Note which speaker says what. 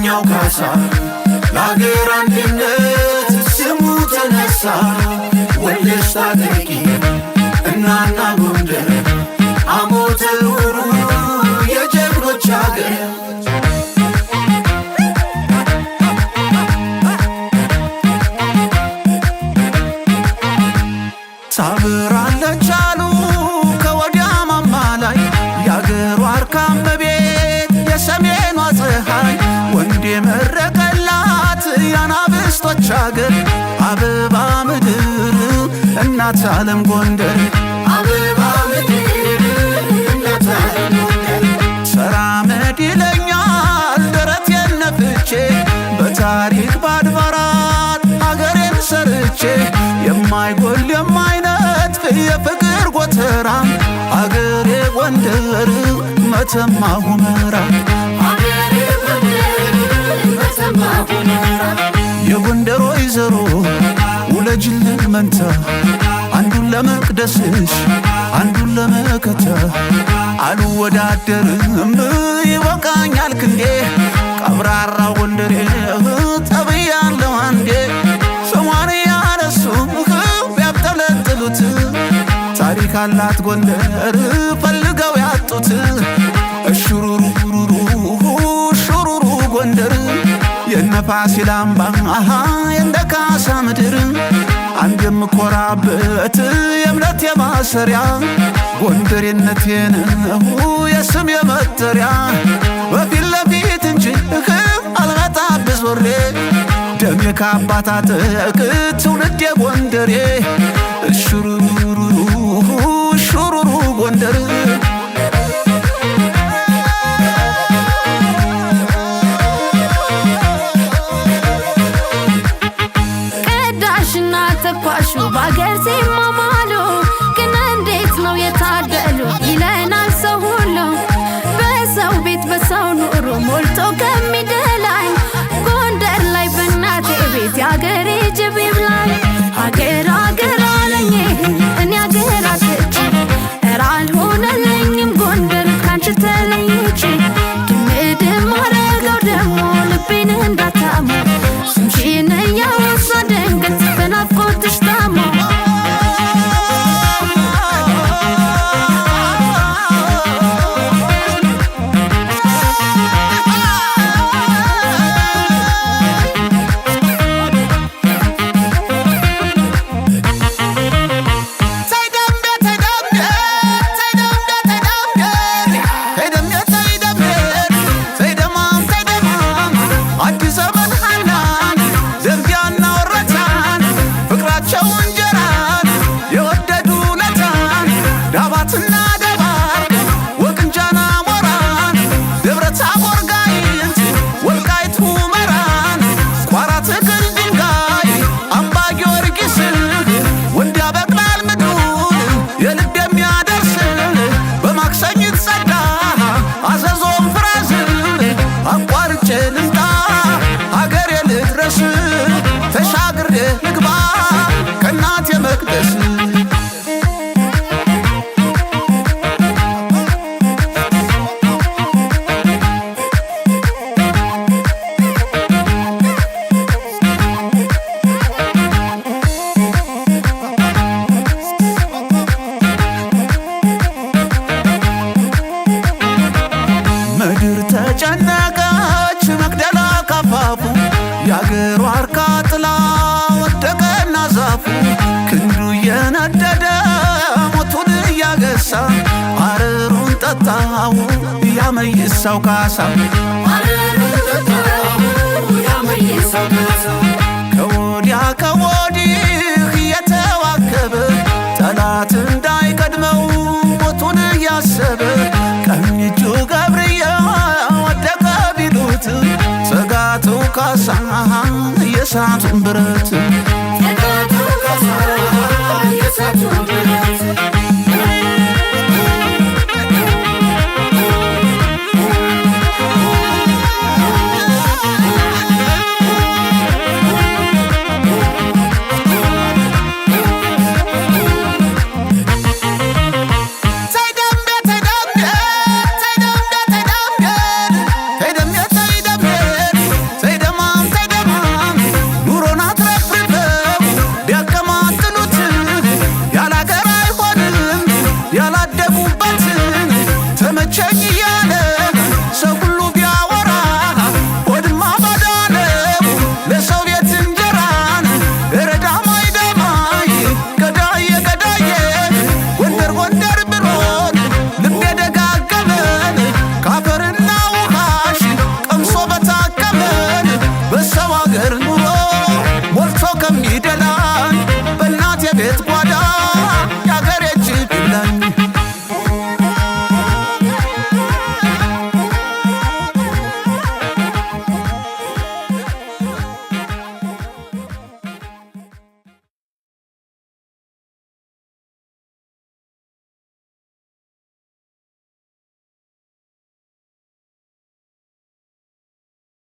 Speaker 1: አርበኛው ካሳ ለአገር አንድነት ስሙ ተነሳ። ወልደሽ ታጠቂ እናና ጎንደር አሞተ ኑሩ የጀግኖች አገር። ሳብራለች አሉ ከወዲያ ማማ ላይ የአገሩ አርካም በቤት የሰሜኗ ፀሐይ ወንድ የመረቀላት ያናብስቶች አገር አበባ ምድር እናት ዓለም ጎንደር አበባ ምድር እናት ዓለም ጎንደር። ሰራመድ ይለኛል ደረቴን ነፍቼ በታሪክ ባድባራት አገሬን ሰርቼ የማይጎል የማይነጥፍ የፍቅር ጎተራ አገሬ ጎንደር መተማ ሁመራ አገሬ ጎንደር መተማ ሁመራ። የጎንደር ወይዘሮ ውለጅልን መንታ አንዱን ለመቅደስሽ አንዱን ለመከታ አልወዳደርም ይበቃኛል ክንዴ ቀብራራ ጎንደሬ ጠብያለሁ አንዴ። ስሟን ያነሱ ቢያብጠለጥሉት ታሪክ አላት ጎንደር ፈልገው ያጡት። እሹሩሩሩሩ ሹሩሩ ጎንደር የነፋሲል አምባ የእንደ ካሳ ምድር አንድ የምኮራበት የእምነት የማሰሪያ ጎንደሬነቴ ነው የስም የመጠሪያ። በፊት ለፊት እንጂ አልመጣብህ ዞሬ ደሜ ከአባታጠቅ ትውልድ የጎንደሬ እሹሩሩሩ ሹሩሩ ጎንደር
Speaker 2: ቀዳሽና ተኳሹ ባገር ሲማማሉ ግን እንዴት ነው የታደሉ ይለናል ሰው ሁሉ። በሰው ቤት በሰው ኑሮ ሞልቶ ከሚደላኝ ጎንደር ላይ በእናቴ ቤት የአገሬ ጅብ ይብላኝ። አገር አገር አለኝ እኔ አገር አጥቼ እረ አልሆነልኝም ጎንደር ካንቺ ተለይቼ። ድምድም አረገው ደሞ ልቤን እንዳታሙ ስምሽን እያወሳ ድንገት በናፍቆትሽ ታሞ።
Speaker 1: ተሻግሬ ልግባ ከእናቴ መቅደስ ምድር ተጨነቀች መቅደላ ካፋፉ የአገሩ አርካ ጥላ ወደቀና ዛፉ ክንዱ እየነደደ ሞቱን እያገሳ አረሩን ጠጣው ያመይሳው ካሳ ከወዲያ ከወዲህ እየተዋከበ ጠላት እንዳይቀድመው ሞቱን እያሰበ ቀኝ እጁ ገብርዬ ወደቀ ቢሉት ሰጋቱ ካሳ የሳቱን ብረት